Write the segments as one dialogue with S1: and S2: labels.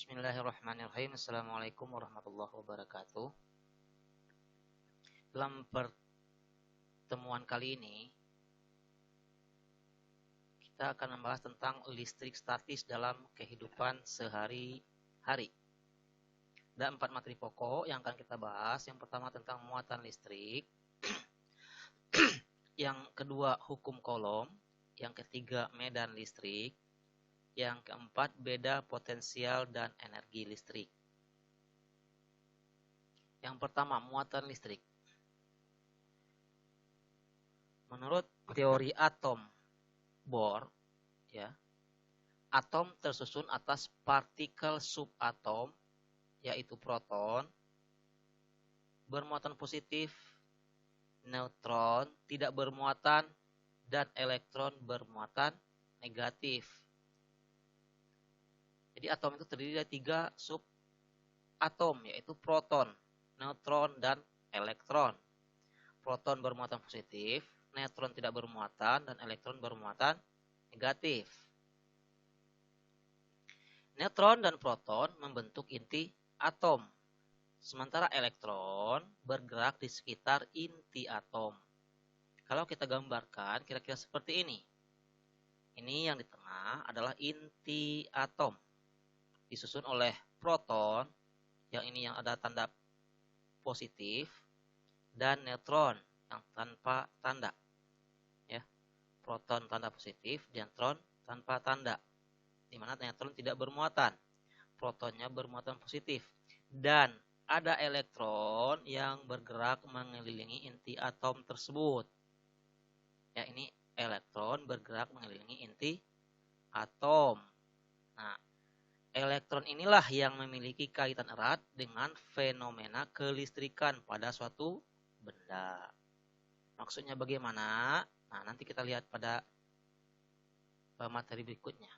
S1: Bismillahirrahmanirrahim. Assalamualaikum warahmatullahi wabarakatuh. Dalam pertemuan kali ini, kita akan membahas tentang listrik statis dalam kehidupan sehari-hari. Ada 4 materi pokok yang akan kita bahas. Yang pertama tentang muatan listrik. Yang kedua hukum Coulomb. Yang ketiga medan listrik. Yang keempat, beda potensial dan energi listrik. Yang pertama, muatan listrik. Menurut teori atom Bohr, atom tersusun atas partikel subatom, yaitu proton, bermuatan positif, neutron tidak bermuatan, dan elektron bermuatan negatif. Jadi atom itu terdiri dari 3 subatom, yaitu proton, neutron, dan elektron. Proton bermuatan positif, neutron tidak bermuatan, dan elektron bermuatan negatif. Neutron dan proton membentuk inti atom, sementara elektron bergerak di sekitar inti atom. Kalau kita gambarkan kira-kira seperti ini. Ini yang di tengah adalah inti atom. Disusun oleh proton, yang ini yang ada tanda positif, dan neutron yang tanpa tanda. Proton tanda positif, neutron tanpa tanda. Di mana neutron tidak bermuatan, protonnya bermuatan positif. Dan ada elektron yang bergerak mengelilingi inti atom tersebut. Ini elektron bergerak mengelilingi inti atom. Nah, elektron inilah yang memiliki kaitan erat dengan fenomena kelistrikan pada suatu benda. Maksudnya bagaimana? Nah, nanti kita lihat pada materi berikutnya.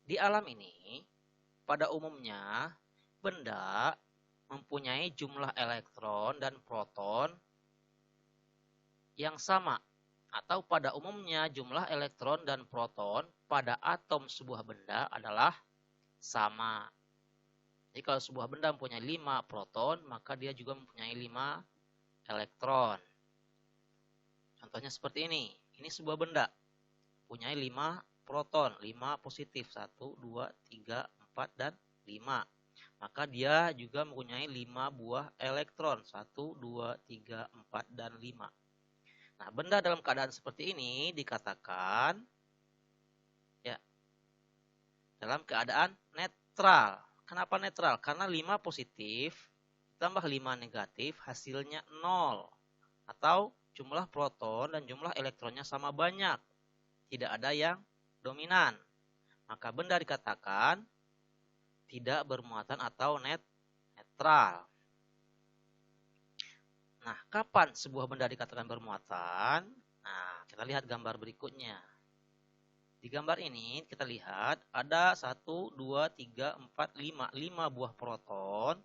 S1: Di alam ini, pada umumnya, benda mempunyai jumlah elektron dan proton yang sama. Atau pada umumnya jumlah elektron dan proton pada atom sebuah benda adalah sama. Jadi kalau sebuah benda mempunyai 5 proton, maka dia juga mempunyai 5 elektron. Contohnya seperti ini. Ini sebuah benda mempunyai 5 proton, 5 positif, 1, 2, 3, 4, dan 5. Maka dia juga mempunyai 5 buah elektron, 1, 2, 3, 4, dan 5. Nah, benda dalam keadaan seperti ini dikatakan dalam keadaan netral. Kenapa netral? Karena 5 positif tambah 5 negatif hasilnya 0. Atau jumlah proton dan jumlah elektronnya sama banyak. Tidak ada yang dominan. Maka benda dikatakan tidak bermuatan atau netral. Nah, kapan sebuah benda dikatakan bermuatan? Nah, kita lihat gambar berikutnya. Di gambar ini kita lihat ada 1, 2, 3, 4, 5. 5 buah proton.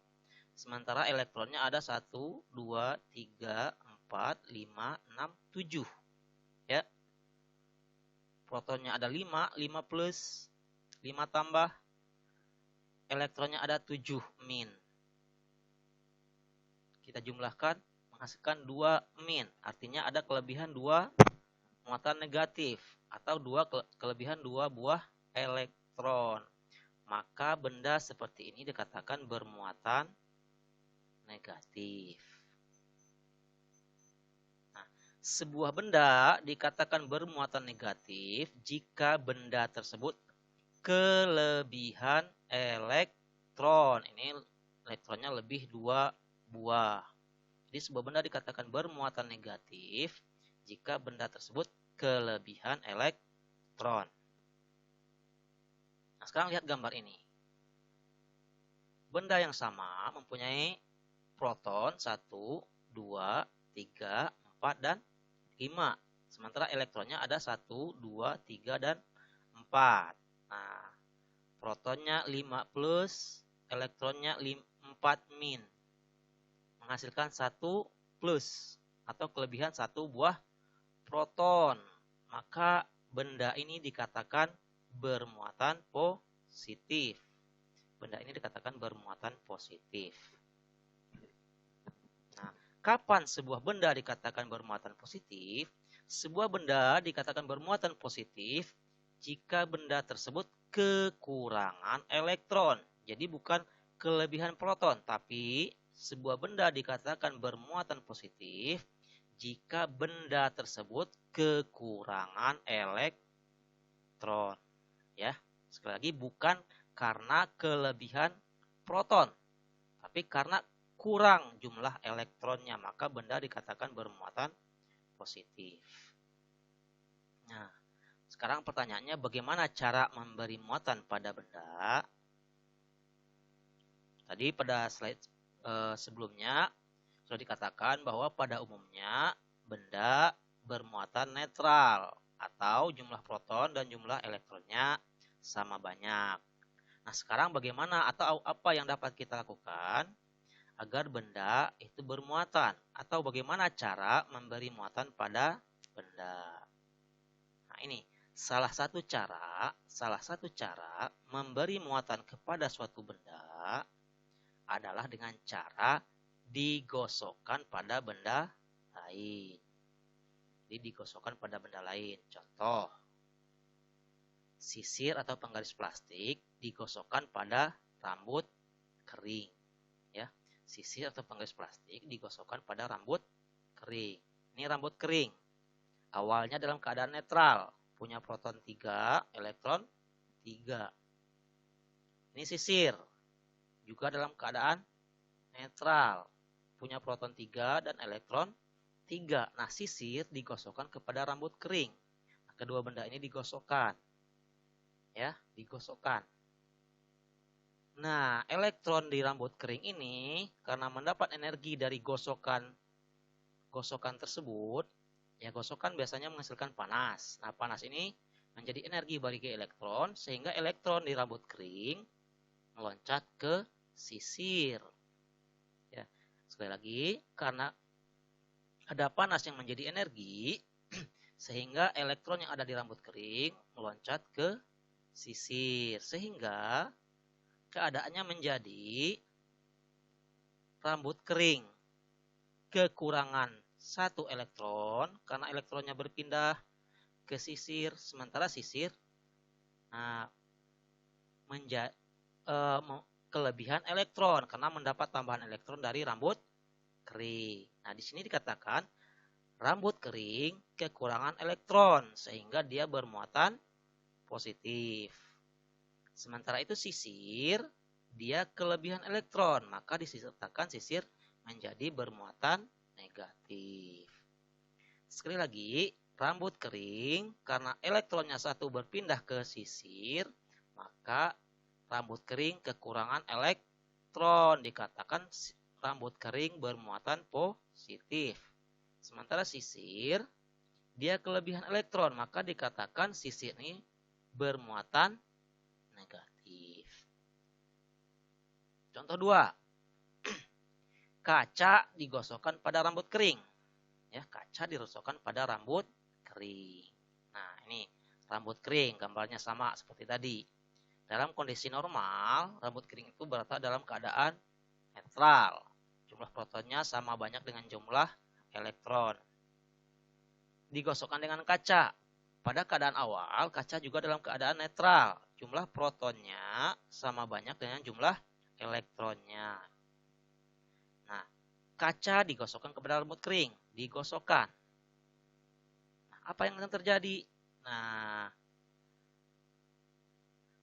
S1: Sementara elektronnya ada 1, 2, 3, 4, 5, 6, 7. Protonnya ada 5, 5 plus, 5 tambah. Elektronnya ada 7 min. Kita jumlahkan menghasilkan 2 min. Artinya ada kelebihan 2 muatan negatif atau kelebihan 2 buah elektron. Maka benda seperti ini dikatakan bermuatan negatif. Nah, sebuah benda dikatakan bermuatan negatif jika benda tersebut kelebihan elektron. Ini elektronnya lebih 2 buah. Jadi sebuah benda dikatakan bermuatan negatif jika benda tersebut kelebihan elektron. Nah, sekarang lihat gambar ini. Benda yang sama mempunyai proton 1, 2, 3, 4, dan 5. Sementara elektronnya ada 1, 2, 3, dan 4. Nah, protonnya 5 plus, elektronnya 4 min. Menghasilkan 1 plus atau kelebihan 1 buah proton. Maka benda ini dikatakan bermuatan positif. Benda ini dikatakan bermuatan positif. Nah, kapan sebuah benda dikatakan bermuatan positif? Sebuah benda dikatakan bermuatan positif jika benda tersebut kekurangan elektron. Jadi bukan kelebihan proton, tapi sebuah benda dikatakan bermuatan positif jika benda tersebut kekurangan elektron. Ya, sekali lagi bukan karena kelebihan proton, tapi karena kurang jumlah elektronnya, maka benda dikatakan bermuatan positif. Nah, sekarang pertanyaannya bagaimana cara memberi muatan pada benda? Tadi pada slide sebelumnya sudah dikatakan bahwa pada umumnya benda bermuatan netral atau jumlah proton dan jumlah elektronnya sama banyak. Nah, sekarang bagaimana atau apa yang dapat kita lakukan agar benda itu bermuatan, atau bagaimana cara memberi muatan pada benda? Nah, ini salah satu cara memberi muatan kepada suatu benda adalah dengan cara digosokkan pada benda lain. Jadi digosokkan pada benda lain. Contoh, sisir atau penggaris plastik digosokkan pada rambut kering. Ya, sisir atau penggaris plastik digosokkan pada rambut kering. Ini rambut kering. Awalnya dalam keadaan netral, punya proton 3, elektron 3. Ini sisir, juga dalam keadaan netral, punya proton 3 dan elektron 3. Nah, sisir digosokkan kepada rambut kering. Nah, kedua benda ini digosokkan. Ya, digosokkan. Nah, elektron di rambut kering ini karena mendapat energi dari gosokan tersebut, ya gosokan biasanya menghasilkan panas. Nah, panas ini menjadi energi bagi elektron sehingga elektron di rambut kering meloncat ke sisir. Ya, sekali lagi, karena ada panas yang menjadi energi sehingga elektron yang ada di rambut kering meloncat ke sisir, sehingga keadaannya menjadi rambut kering kekurangan 1 elektron karena elektronnya berpindah ke sisir, sementara sisir kelebihan elektron karena mendapat tambahan elektron dari rambut kering. Nah, di sini dikatakan rambut kering kekurangan elektron sehingga dia bermuatan positif. Sementara itu sisir dia kelebihan elektron, maka disertakan sisir menjadi bermuatan negatif. Sekali lagi, rambut kering karena elektronnya 1 berpindah ke sisir, maka rambut kering kekurangan elektron, dikatakan rambut kering bermuatan positif. Sementara sisir dia kelebihan elektron, maka dikatakan sisir ini bermuatan negatif. Contoh 2. Kaca digosokkan pada rambut kering. Ya, kaca digosokkan pada rambut kering. Nah, ini rambut kering, gambarnya sama seperti tadi. Dalam kondisi normal, rambut kering itu berada dalam keadaan netral. Jumlah protonnya sama banyak dengan jumlah elektron. Digosokkan dengan kaca. Pada keadaan awal, kaca juga dalam keadaan netral. Jumlah protonnya sama banyak dengan jumlah elektronnya. Nah, kaca digosokkan kepada rambut kering. Digosokkan. Nah, apa yang akan terjadi? Nah,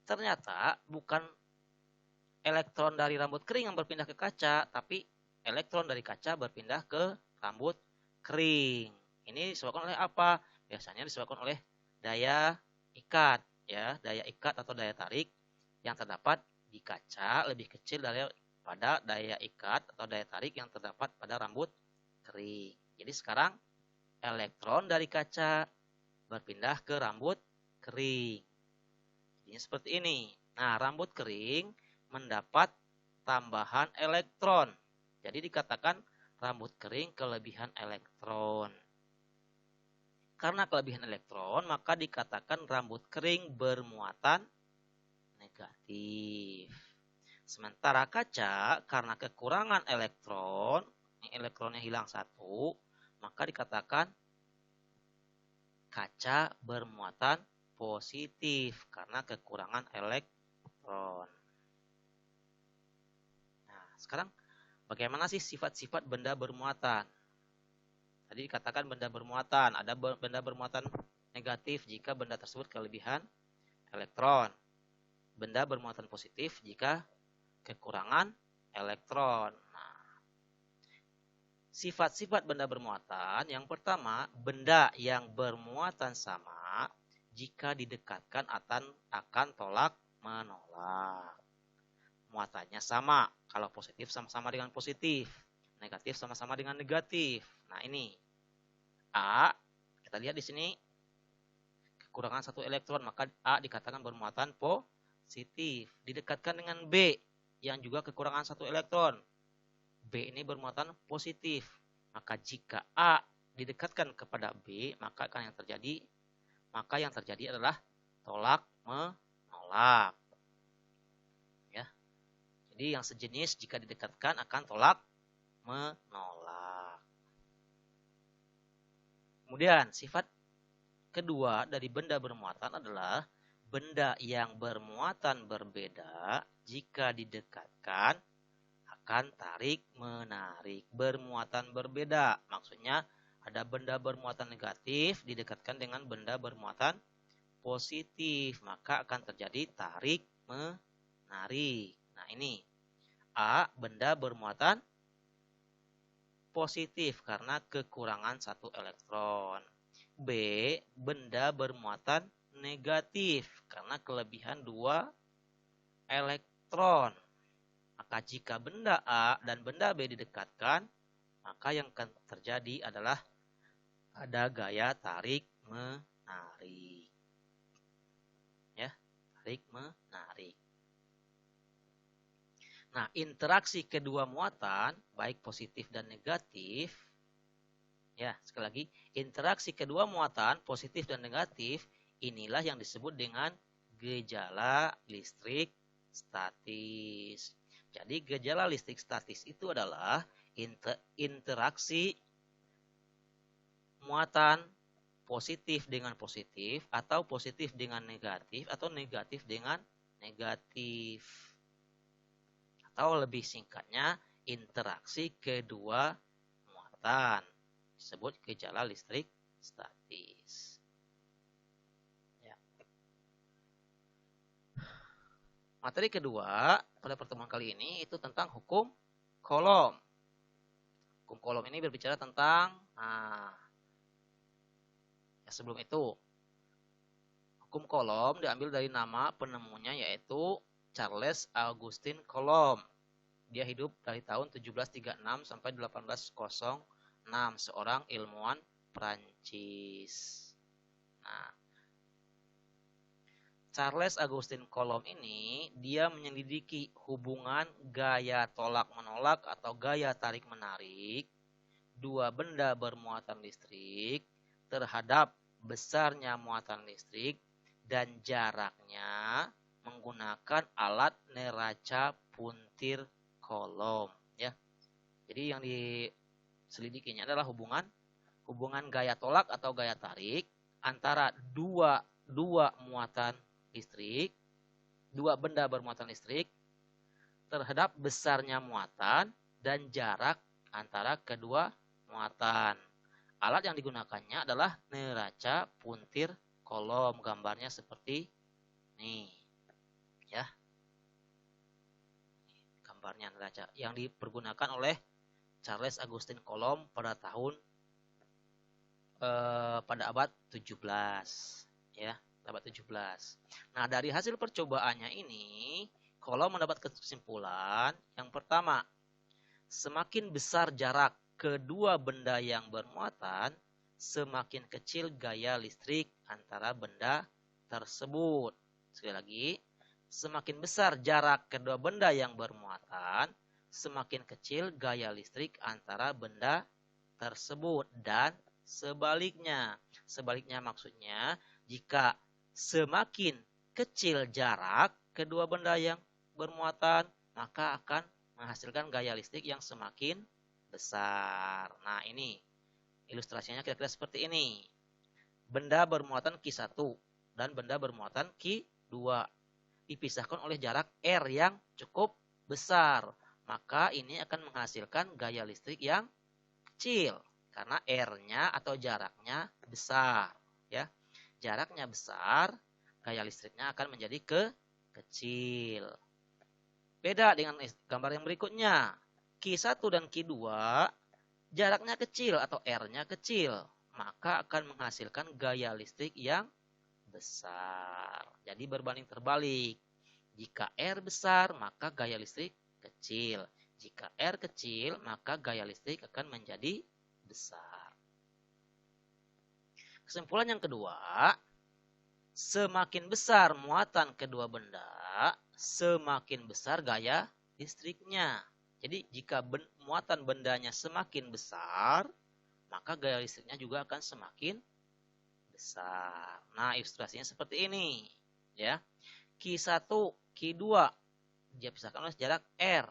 S1: ternyata bukan elektron dari rambut kering yang berpindah ke kaca, tapi elektron dari kaca berpindah ke rambut kering. Ini disebabkan oleh apa? Biasanya disebabkan oleh daya ikat, ya, daya ikat atau daya tarik yang terdapat di kaca lebih kecil daripada daya ikat atau daya tarik yang terdapat pada rambut kering. Jadi sekarang elektron dari kaca berpindah ke rambut kering. Ini seperti ini. Nah, rambut kering mendapat tambahan elektron. Jadi dikatakan rambut kering kelebihan elektron. Karena kelebihan elektron, maka dikatakan rambut kering bermuatan negatif. Sementara kaca, karena kekurangan elektron, elektronnya hilang satu, maka dikatakan kaca bermuatan positif karena kekurangan elektron. Nah, sekarang bagaimana sih sifat-sifat benda bermuatan? Tadi dikatakan benda bermuatan, ada benda bermuatan negatif jika benda tersebut kelebihan elektron. Benda bermuatan positif jika kekurangan elektron. Nah, sifat-sifat benda bermuatan, yang pertama, benda yang bermuatan sama jika didekatkan akan tolak menolak. Muatannya sama, kalau positif sama-sama dengan positif, negatif sama-sama dengan negatif. Nah, ini A, kita lihat di sini kekurangan satu elektron, maka A dikatakan bermuatan positif. Didekatkan dengan B yang juga kekurangan satu elektron, B ini bermuatan positif. Maka jika A didekatkan kepada B, maka yang terjadi adalah tolak menolak. Ya. Jadi yang sejenis jika didekatkan akan tolak menolak. Kemudian sifat kedua dari benda bermuatan adalah benda yang bermuatan berbeda jika didekatkan akan tarik menarik. Bermuatan berbeda, maksudnya ada benda bermuatan negatif didekatkan dengan benda bermuatan positif, maka akan terjadi tarik menarik. Nah, ini A, benda bermuatan positif karena kekurangan satu elektron. B, benda bermuatan negatif karena kelebihan 2 elektron. Maka jika benda A dan benda B didekatkan, maka yang akan terjadi adalah ada gaya tarik menarik. Ya, tarik menarik. Nah, interaksi kedua muatan, baik positif dan negatif, ya, sekali lagi, interaksi kedua muatan, positif dan negatif, inilah yang disebut dengan gejala listrik statis. Jadi, gejala listrik statis itu adalah interaksi muatan positif dengan positif, atau positif dengan negatif, atau negatif dengan negatif. Atau lebih singkatnya, interaksi kedua muatan disebut gejala listrik statis. Ya. Materi kedua pada pertemuan kali ini itu tentang hukum Coulomb. Hukum Coulomb ini berbicara tentang, sebelum itu, hukum Coulomb diambil dari nama penemunya yaitu Charles Augustin Coulomb. Dia hidup dari tahun 1736 sampai 1806, seorang ilmuwan Prancis. Nah, Charles Augustin Coulomb ini dia menyelidiki hubungan gaya tolak menolak atau gaya tarik menarik dua benda bermuatan listrik terhadap besarnya muatan listrik dan jaraknya menggunakan alat neraca puntir Coulomb, ya. Jadi yang diselidikinya adalah hubungan gaya tolak atau gaya tarik antara dua muatan listrik, dua benda bermuatan listrik terhadap besarnya muatan dan jarak antara kedua muatan. Alat yang digunakannya adalah neraca puntir Coulomb. Gambarnya seperti ini, ya. Gambarnya neraca yang dipergunakan oleh Charles Augustin Coulomb pada abad 17, ya, abad 17. Nah, dari hasil percobaannya ini, Coulomb mendapat kesimpulan yang pertama, semakin besar jarak kedua benda yang bermuatan, semakin kecil gaya listrik antara benda tersebut. Sekali lagi, semakin besar jarak kedua benda yang bermuatan, semakin kecil gaya listrik antara benda tersebut. Dan sebaliknya. Sebaliknya maksudnya jika semakin kecil jarak kedua benda yang bermuatan, maka akan menghasilkan gaya listrik yang semakin besar. Nah, ini ilustrasinya kira-kira seperti ini. Benda bermuatan Q1 dan benda bermuatan Q2 dipisahkan oleh jarak R yang cukup besar. Maka ini akan menghasilkan gaya listrik yang kecil karena R-nya atau jaraknya besar, ya. Jaraknya besar, gaya listriknya akan menjadi kecil. Beda dengan gambar yang berikutnya. Q1 dan Q2 jaraknya kecil atau R-nya kecil, maka akan menghasilkan gaya listrik yang besar. Jadi berbanding terbalik. Jika R besar, maka gaya listrik kecil. Jika R kecil, maka gaya listrik akan menjadi besar. Kesimpulan yang kedua, semakin besar muatan kedua benda, semakin besar gaya listriknya. Jadi jika muatan bendanya semakin besar, maka gaya listriknya juga akan semakin besar. Nah, ilustrasinya seperti ini, ya. Q1, Q2 dia pisahkan oleh jarak R.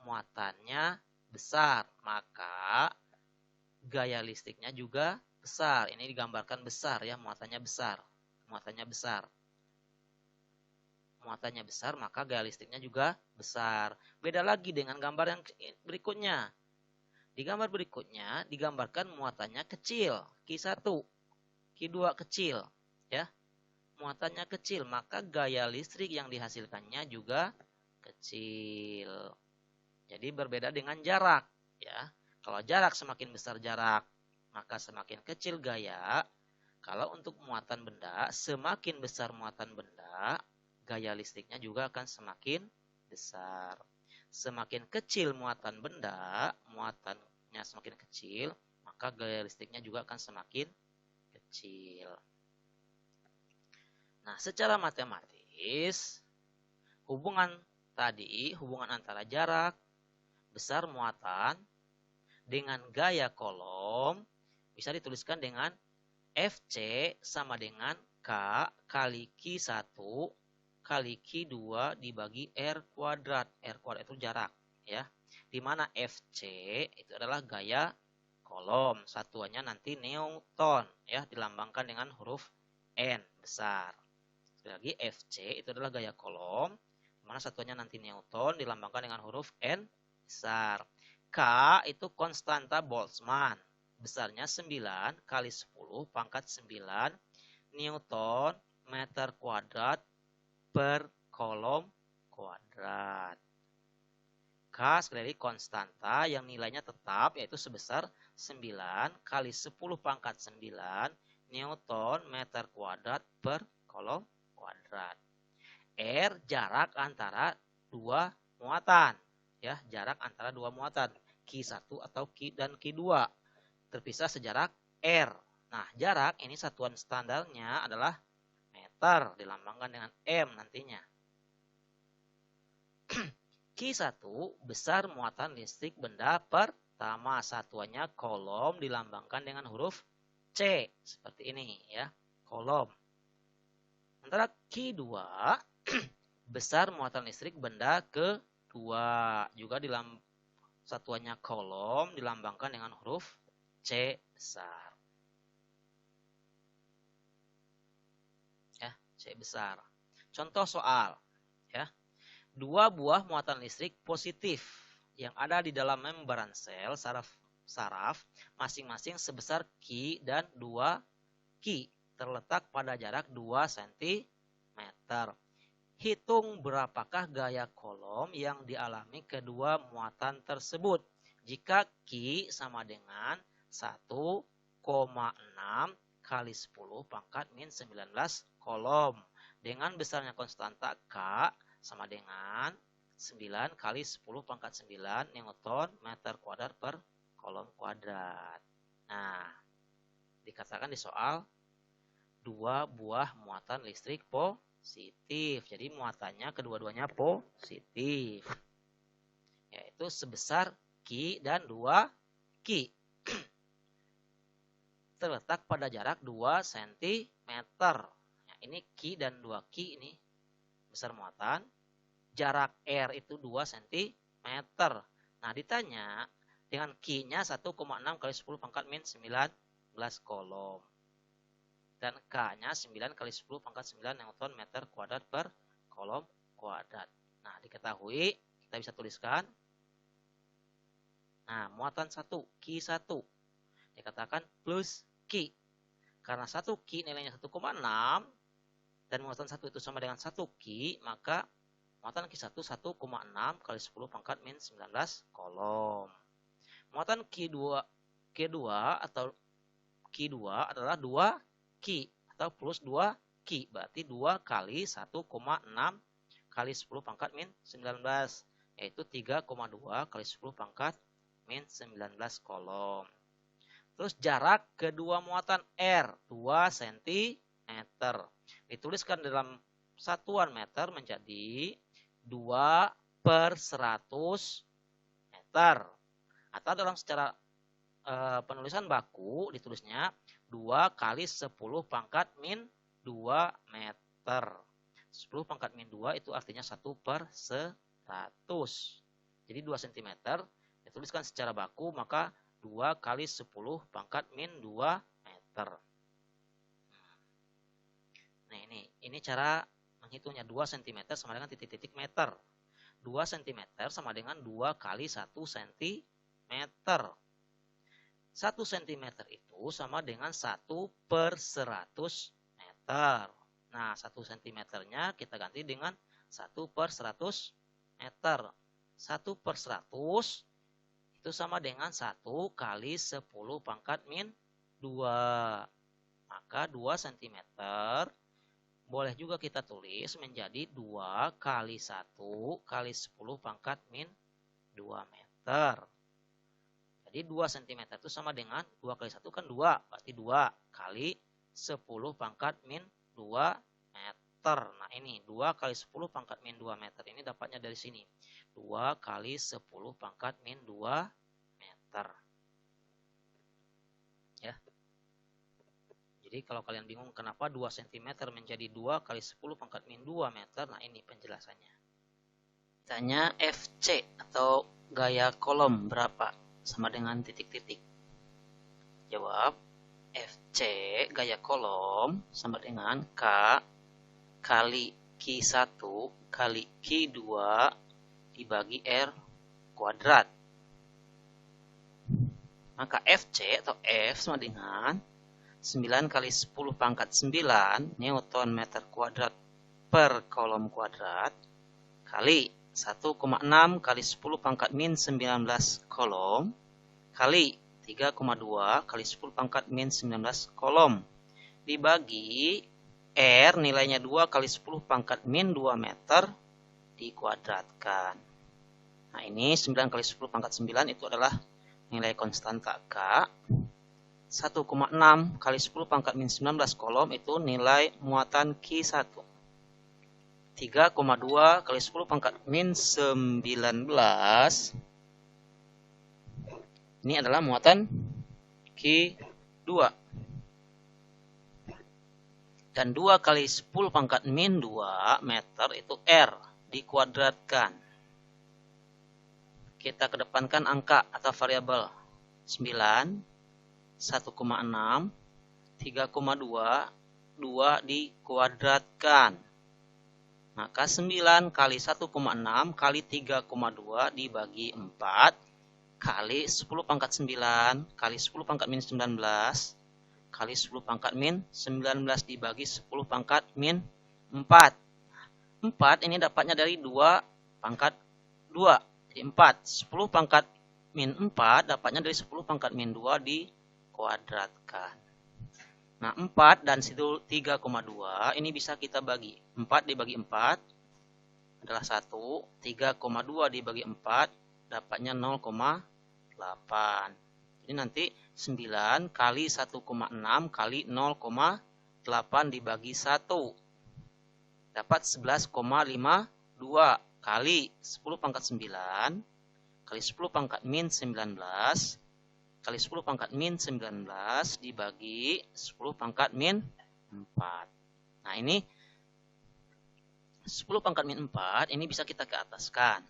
S1: Muatannya besar, maka gaya listriknya juga besar. Ini digambarkan besar, ya, muatannya besar. Muatannya besar. Muatannya besar, maka gaya listriknya juga besar. Beda lagi dengan gambar yang berikutnya. Di gambar berikutnya digambarkan muatannya kecil, Q1, Q2 kecil, ya. Muatannya kecil, maka gaya listrik yang dihasilkannya juga kecil. Jadi berbeda dengan jarak, ya. Kalau jarak semakin besar jarak, maka semakin kecil gaya. Kalau untuk muatan benda, semakin besar muatan benda, gaya listriknya juga akan semakin besar. Semakin kecil muatan benda, muatannya semakin kecil, maka gaya listriknya juga akan semakin kecil. Nah, secara matematis, hubungan antara jarak, besar muatan, dengan gaya kolom, bisa dituliskan dengan FC sama dengan K kali Q1 kali Q2 dibagi R kuadrat. R kuadrat itu jarak, ya. Di mana FC itu adalah gaya kolom. Satuannya nanti Newton, ya, dilambangkan dengan huruf N besar. Sekali lagi FC itu adalah gaya kolom, di mana satuannya nanti Newton dilambangkan dengan huruf N besar. K itu konstanta Boltzmann. Besarnya 9 kali 10 pangkat 9 Newton meter kuadrat per kolom kuadrat. K sekali lagi konstanta yang nilainya tetap yaitu sebesar 9 kali 10 pangkat 9 Newton meter kuadrat per kolom kuadrat. R jarak antara dua muatan, ya, jarak antara dua muatan Q1 atau Q dan Q2 terpisah sejarak R. Nah, jarak ini satuan standarnya adalah meter, dilambangkan dengan M nantinya. Q1 besar muatan listrik benda pertama, satuannya kolom dilambangkan dengan huruf C seperti ini, ya, kolom. Sementara Q2 besar muatan listrik benda kedua, juga satuannya kolom dilambangkan dengan huruf C besar. Ya, C besar. Contoh soal, ya. Dua buah muatan listrik positif yang ada di dalam membran sel saraf masing-masing sebesar Q dan 2 Q terletak pada jarak 2 cm. Hitung berapakah gaya kolom yang dialami kedua muatan tersebut jika Q sama dengan 1,6 kali 10 pangkat min 19 kolom dengan besarnya konstanta K sama dengan 9 kali 10 pangkat 9 Newton meter kuadrat per kolom kuadrat. Nah, dikatakan di soal dua buah muatan listrik positif. Jadi muatannya kedua-duanya positif. Yaitu sebesar Q dan 2 Q. terletak pada jarak 2 cm. Nah, ini Q dan 2Q ini besar muatan. Jarak R itu 2 cm. Nah, ditanya dengan Q-nya 1,6 kali 10 pangkat min 19 kolom. Dan K-nya 9 kali 10 pangkat 9 Newton meter kuadrat per kolom kuadrat. Nah, diketahui, kita bisa tuliskan. Nah, muatan 1, Q1. Dikatakan plus Q. Karena 1 Q nilainya 1,6 dan muatan 1 itu sama dengan 1 Q, maka muatan Q1 1,6 kali 10 pangkat min 19 kolom. Muatan Q2 atau Q2 adalah 2 Q atau plus 2 Q. Berarti 2 kali 1,6 kali 10 pangkat min 19. Yaitu 3,2 kali 10 pangkat min 19 kolom. Terus jarak kedua muatan R 2 cm. Dituliskan dalam satuan meter menjadi 2 per 100 meter. Atau dalam secara penulisan baku ditulisnya 2 kali 10 pangkat min 2 meter. 10 pangkat min 2 itu artinya 1 per 100. Jadi 2 cm dituliskan secara baku, maka 2 kali 10 pangkat min 2 meter. Nah, ini cara menghitungnya. 2 cm sama dengan titik-titik meter. 2 cm sama dengan 2 kali 1 cm. 1 cm itu sama dengan 1 per 100 meter. Nah, 1 cm-nya kita ganti dengan 1 per 100 meter. 1 per 100 itu sama dengan 1 kali 10 pangkat min 2. Maka 2 cm boleh juga kita tulis menjadi 2 kali 1 kali 10 pangkat min 2 meter. Jadi 2 cm itu sama dengan 2 kali 1 kan 2. Berarti 2 kali 10 pangkat min 2 meter. Nah, ini 2 kali 10 pangkat min 2 meter. Ini dapatnya dari sini. 2 kali 10 pangkat min 2 meter. Ya. Jadi kalau kalian bingung kenapa 2 cm menjadi 2 kali 10 pangkat min 2 meter, nah ini penjelasannya. Tanya FC atau gaya kolom berapa? Sama dengan titik-titik. Jawab, FC gaya kolom sama dengan K kali Q1 kali Q2 dibagi R kuadrat. Maka FC atau F sama dengan 9 kali 10 pangkat 9 Newton meter kuadrat per kolom kuadrat kali 1,6 kali 10 pangkat min 19 kolom kali 3,2 kali 10 pangkat min 19 kolom dibagi R nilainya 2 kali 10 pangkat min 2 meter dikuadratkan. Nah, ini 9 kali 10 pangkat 9 itu adalah nilai konstanta K. 1,6 kali 10 pangkat min 19 kolom itu nilai muatan Q1. 3,2 kali 10 pangkat min 19 ini adalah muatan Q2. Dan 2 kali 10 pangkat min 2 meter itu R dikuadratkan. Kita kedepankan angka atau variabel 9, 1,6, 3,2, 2 dikuadratkan. Maka 9 kali 1,6 kali 3,2 dibagi 4 kali 10 pangkat 9 kali 10 pangkat min 19 kali 10 pangkat min 19 dibagi 10 pangkat min 4. 4 ini dapatnya dari 2 pangkat 2. Jadi 4. 10 pangkat min 4 dapatnya dari 10 pangkat min 2 dikuadratkan. Nah, 4 dan situ 3,2 ini bisa kita bagi. 4 dibagi 4 adalah 1. 3,2 dibagi 4 dapatnya 0,8. Jadi nanti 9 kali 1,6 kali 0,8 dibagi 1. Dapat 11,52 kali 10 pangkat 9 kali 10 pangkat min 19 kali 10 pangkat min 19 dibagi 10 pangkat min 4. Nah, ini 10 pangkat min 4 ini bisa kita ke ataskan.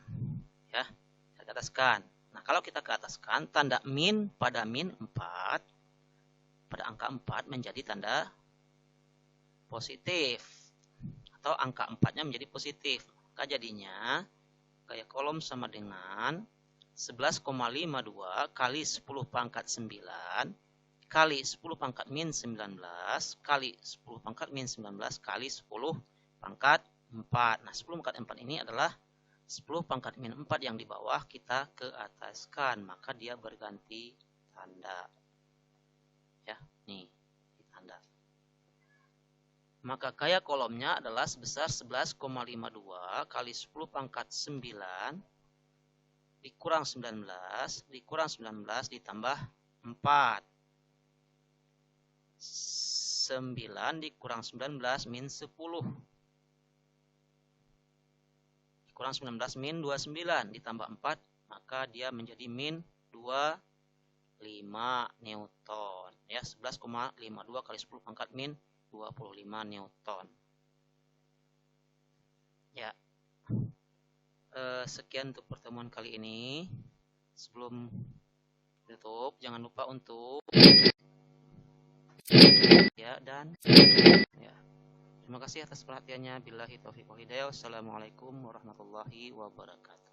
S1: Ya, kita ke ataskan. Nah, kalau kita ke ataskan, tanda min pada min 4, pada angka 4 menjadi tanda positif. Atau angka 4-nya menjadi positif. Maka jadinya, gaya kolom sama dengan 11,52 kali 10 pangkat 9 kali 10 pangkat min 19 kali 10 pangkat min 19 kali 10 pangkat 4. Nah, 10 pangkat 4 ini adalah 10 pangkat min 4 yang di bawah kita ke ataskan. Maka dia berganti tanda. Ya, nih, tanda. Maka gaya kolomnya adalah sebesar 11,52 kali 10 pangkat 9 dikurang 19 ditambah 4. 9 dikurang 19 min 10. Dikurang 19 min 29 ditambah 4, maka dia menjadi min 25 Newton. Ya, 11,52 kali 10 pangkat min 25 Newton. Ya. Sekian untuk pertemuan kali ini. Sebelum tutup, jangan lupa untuk dan ya. Terima kasih atas perhatiannya. Billahi taufiq wal hidayah. Wassalamualaikum warahmatullahi wabarakatuh.